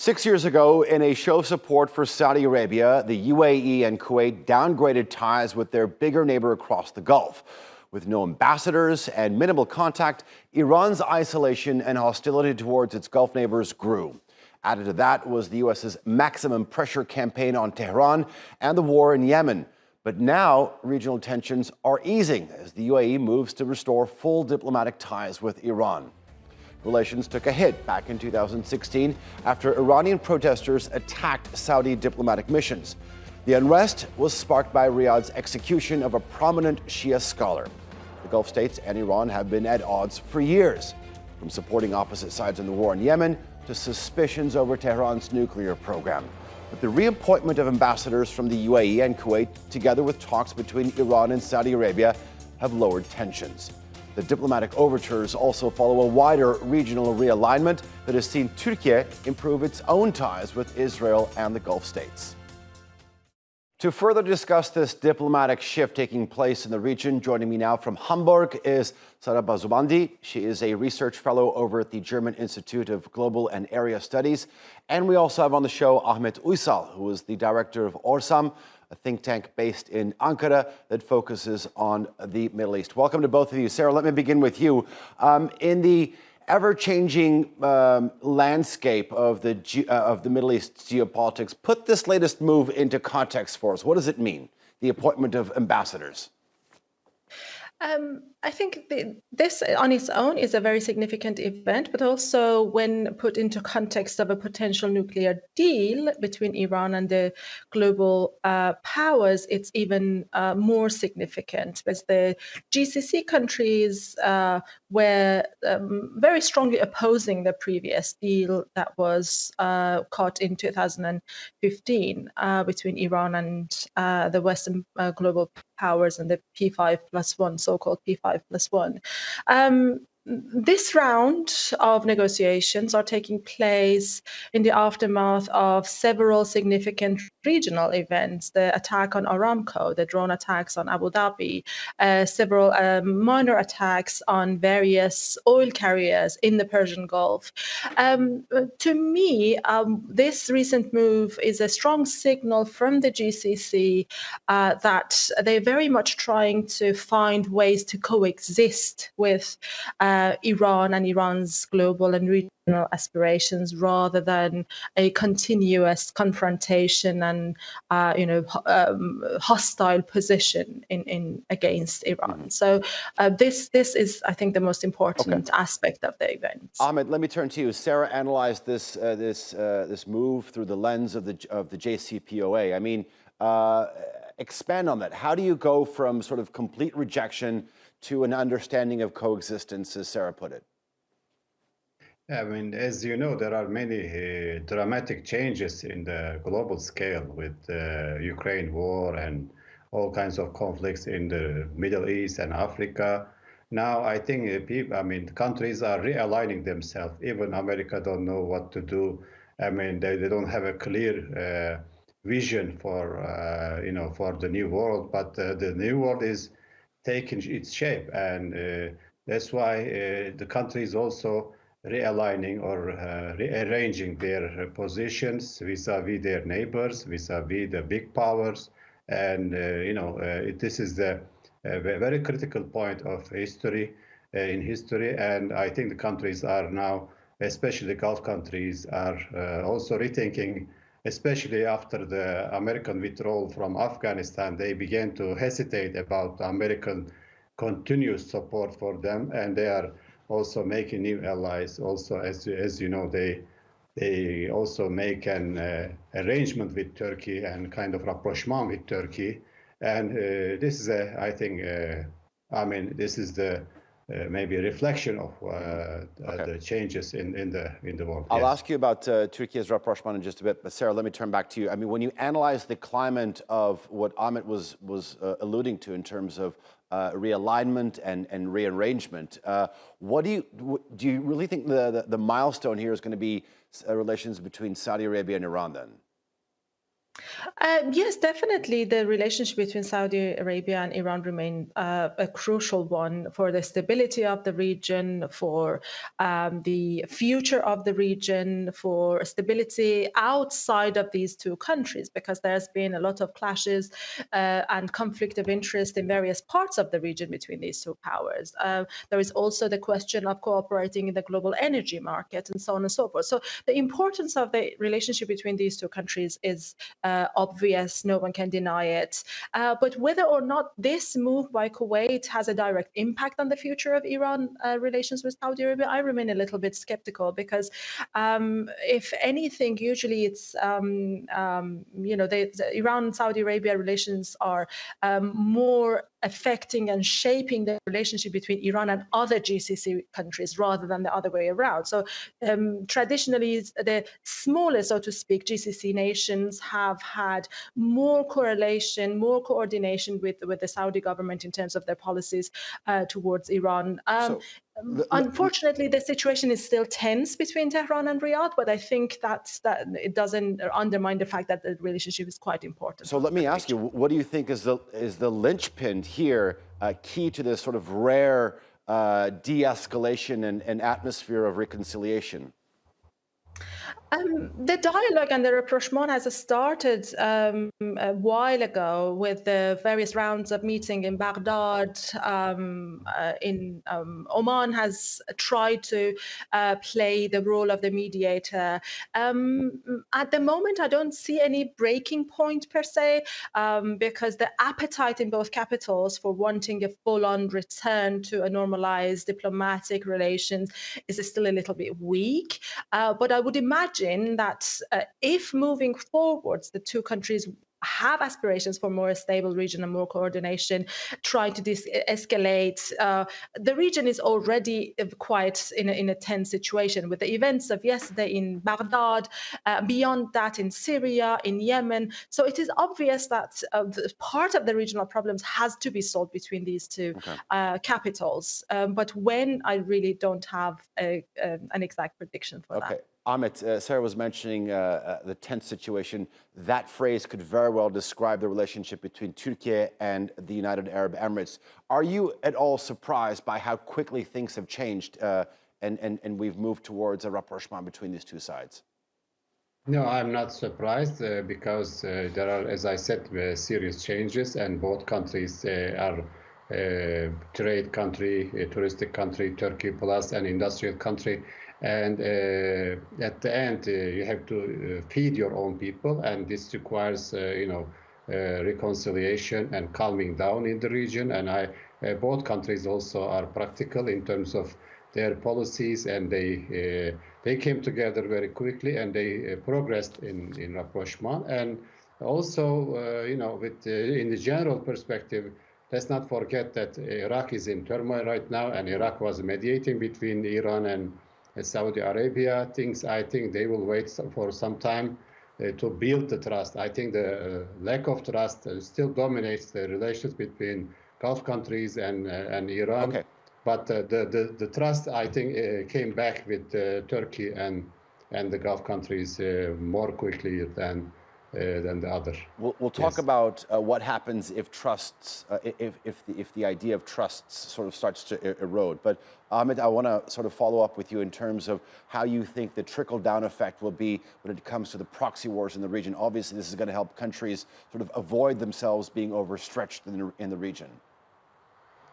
6 years ago, in a show of support for Saudi Arabia, the UAE and Kuwait downgraded ties with their bigger neighbor across the Gulf. With no ambassadors and minimal contact, Iran's isolation and hostility towards its Gulf neighbors grew. Added to that was the U.S.'s maximum pressure campaign on Tehran and the war in Yemen. But now, regional tensions are easing as the UAE moves to restore full diplomatic ties with Iran. Relations took a hit back in 2016 after Iranian protesters attacked Saudi diplomatic missions. The unrest was sparked by Riyadh's execution of a prominent Shia scholar. The Gulf states and Iran have been at odds for years, from supporting opposite sides in the war in Yemen to suspicions over Tehran's nuclear program. But the reappointment of ambassadors from the UAE and Kuwait, together with talks between Iran and Saudi Arabia, have lowered tensions. The diplomatic overtures also follow a wider regional realignment that has seen Türkiye improve its own ties with Israel and the Gulf states. To further discuss this diplomatic shift taking place in the region, joining me now from Hamburg is Sara Bazubandi. She is a research fellow over at the German Institute of Global and Area Studies. And we also have on the show Ahmet Uysal, who is the director of Orsam, a think tank based in Ankara that focuses on the Middle East. Welcome to both of you. Sarah, let me begin with you. In the ever-changing landscape of the Middle East geopolitics, put this latest move into context for us. What does it mean, the appointment of ambassadors? I think this on its own is a very significant event, but also when put into context of a potential nuclear deal between Iran and the global powers, it's even more significant, because the GCC countries were very strongly opposing the previous deal that was cut in 2015 between Iran and the Western global powers and the P5+1, so-called P5+1. This round of negotiations are taking place in the aftermath of several significant regional events: the attack on Aramco, the drone attacks on Abu Dhabi, several minor attacks on various oil carriers in the Persian Gulf. To me, this recent move is a strong signal from the GCC that they're very much trying to find ways to coexist with Iran and Iran's global and regional aspirations, rather than a continuous confrontation and hostile position in against Iran. So this is, I think, the most important aspect of the event. Ahmed, let me turn to you. Sarah analyzed this move through the lens of the JCPOA. I mean, expand on that. How do you go from sort of complete rejection to an understanding of coexistence, as Sarah put it? I mean, as you know, there are many dramatic changes in the global scale with the Ukraine war and all kinds of conflicts in the Middle East and Africa. Now, I think countries are realigning themselves. Even America don't know what to do. I mean, they don't have a clear vision for for the new world, but the new world is taking its shape, and that's why the country is also realigning or rearranging their positions vis-a-vis their neighbors, vis-a-vis the big powers, and this is the very critical point of history in history, and I think the countries are now, especially the Gulf countries, are also rethinking. Especially after the American withdrawal from Afghanistan, they began to hesitate about American continuous support for them, and they are also making new allies. Also, as you know, they also make an arrangement with Turkey and kind of rapprochement with Turkey, and this is I think, this is the maybe a reflection of the changes in the world. I'll ask you about Turkey's rapprochement in just a bit, but Sarah, let me turn back to you. I mean, when you analyze the climate of what Ahmet was alluding to in terms of realignment and rearrangement, what do you really think the milestone here is going to be relations between Saudi Arabia and Iran then? Yes, definitely. The relationship between Saudi Arabia and Iran remain a crucial one for the stability of the region, for the future of the region, for stability outside of these two countries, because there's been a lot of clashes and conflict of interest in various parts of the region between these two powers. There is also the question of cooperating in the global energy market and so on and so forth. So the importance of the relationship between these two countries is obvious, no one can deny it. But whether or not this move by Kuwait has a direct impact on the future of Iran relations with Saudi Arabia, I remain a little bit skeptical because, if anything, usually it's, the Iran-Saudi Arabia relations are more affecting and shaping the relationship between Iran and other GCC countries rather than the other way around. So traditionally, the smaller, so to speak, GCC nations have had more correlation, more coordination with the Saudi government in terms of their policies towards Iran. So, Unfortunately, the situation is still tense between Tehran and Riyadh, but I think that it doesn't undermine the fact that the relationship is quite important. so let me ask you, what do you think is the linchpin here, key to this sort of rare de-escalation and atmosphere of reconciliation? The dialogue and the rapprochement has started a while ago with the various rounds of meeting in Baghdad. Oman has tried to play the role of the mediator. At the moment, I don't see any breaking point per se, because the appetite in both capitals for wanting a full-on return to a normalized diplomatic relations is still a little bit weak. But I would imagine that if moving forwards, the two countries have aspirations for more stable region and more coordination, trying to escalate. The region is already quite in a tense situation with the events of yesterday in Baghdad, beyond that in Syria, in Yemen. So it is obvious that part of the regional problems has to be solved between these two capitals. But when, I really don't have an exact prediction for that. Amit, Sarah was mentioning the tense situation. That phrase could very well describe the relationship between Türkiye and the United Arab Emirates. Are you at all surprised by how quickly things have changed and we've moved towards a rapprochement between these two sides? No, I'm not surprised because there are, as I said, serious changes, and both countries are trade country, a touristic country, Turkey plus an industrial country. And at the end, you have to feed your own people, and this requires, reconciliation and calming down in the region. And both countries also are practical in terms of their policies, and they came together very quickly, and they progressed in rapprochement. And also, in the general perspective, let's not forget that Iraq is in turmoil right now, and Iraq was mediating between Iran and Saudi Arabia. I think they will wait for some time to build the trust. I think the lack of trust still dominates the relations between Gulf countries and Iran. Okay. But the trust, I think, came back with Turkey and the Gulf countries more quickly than the other. We'll talk about what happens if trusts, if the idea of trusts sort of starts to erode. But Ahmed, I want to sort of follow up with you in terms of how you think the trickle-down effect will be when it comes to the proxy wars in the region. Obviously, this is going to help countries sort of avoid themselves being overstretched in the region.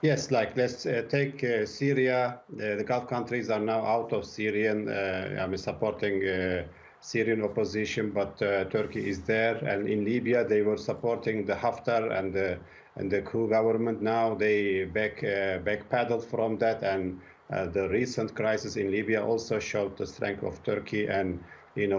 Yes, like let's take Syria. The Gulf countries are now out of Syrian, supporting Syrian opposition, but Turkey is there. And in Libya, they were supporting the Haftar and the coup government. Now they backpedaled from that, and the recent crisis in Libya also showed the strength of Turkey and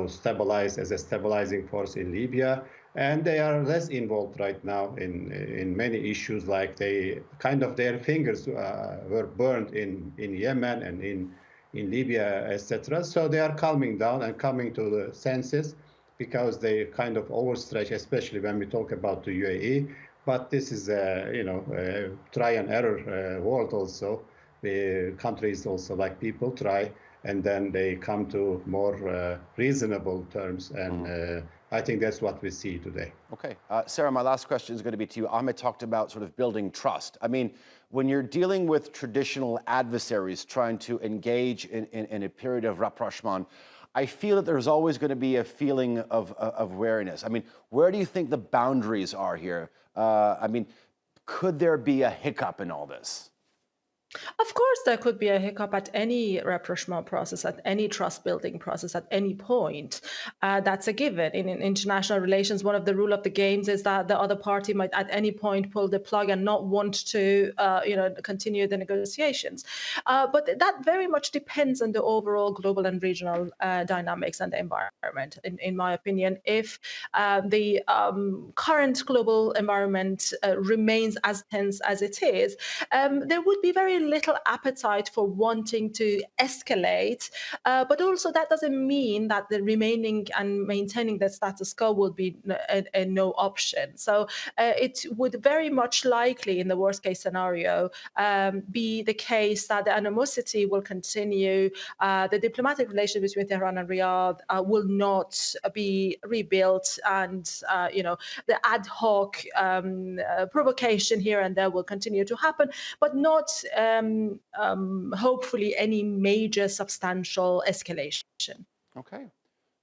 stabilize as a stabilizing force in Libya. And they are less involved right now in many issues, like their fingers were burned in Yemen and in Libya, etc. So they are calming down and coming to the senses because they kind of overstretch, especially when we talk about the UAE. But this is a try and error world also. The countries also, like people, try and then they come to more reasonable terms. And I think that's what we see today. Okay. Sarah, my last question is going to be to you. Ahmed talked about sort of building trust. I mean, when you're dealing with traditional adversaries trying to engage in a period of rapprochement, I feel that there's always going to be a feeling of wariness. I mean, where do you think the boundaries are here? I mean, could there be a hiccup in all this? Of course, there could be a hiccup at any rapprochement process, at any trust building process, at any point. That's a given. In international relations, one of the rule of the games is that the other party might at any point pull the plug and not want to, continue the negotiations. But that very much depends on the overall global and regional dynamics and the environment. In my opinion, if the current global environment remains as tense as it is, there would be very little appetite for wanting to escalate, but also that doesn't mean that the remaining and maintaining the status quo will be a no option. So it would very much likely, in the worst case scenario, be the case that the animosity will continue. The diplomatic relations between Tehran and Riyadh will not be rebuilt, and the ad hoc provocation here and there will continue to happen, but not hopefully any major substantial escalation. Okay.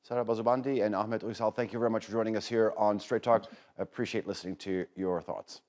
Sarah Bazubandi and Ahmed Uysal, thank you very much for joining us here on Straight Talk. I appreciate listening to your thoughts.